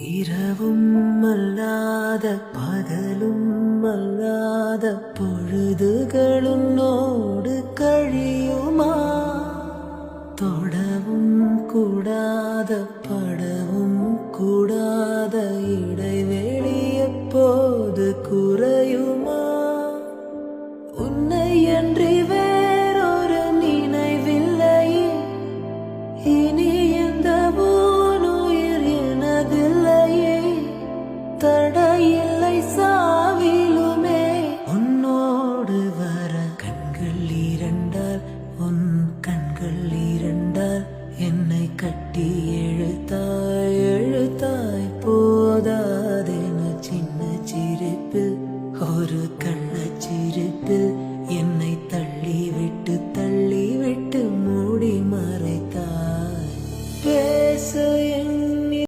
இரவும் அல்லாத பகலும் அல்லாத பொழுதுகளுன்னோடு கழியுமா? தொடவும் கூடாத படவும் கூடாத இடைவெளி எப்போது குறையுமா? உன்னை அன்றி வேறொரு நினைவில்லையே, இனி எந்த ஊனுயிர் எனதில்லையே, தடையில்லை சாவிலுமே. உன்னோடு வர கண்கள் இரண்டால், உன் கண்கள் இரண்டால் என்னை கட்டி எழுத்தாய் எழுத்தாய் போ.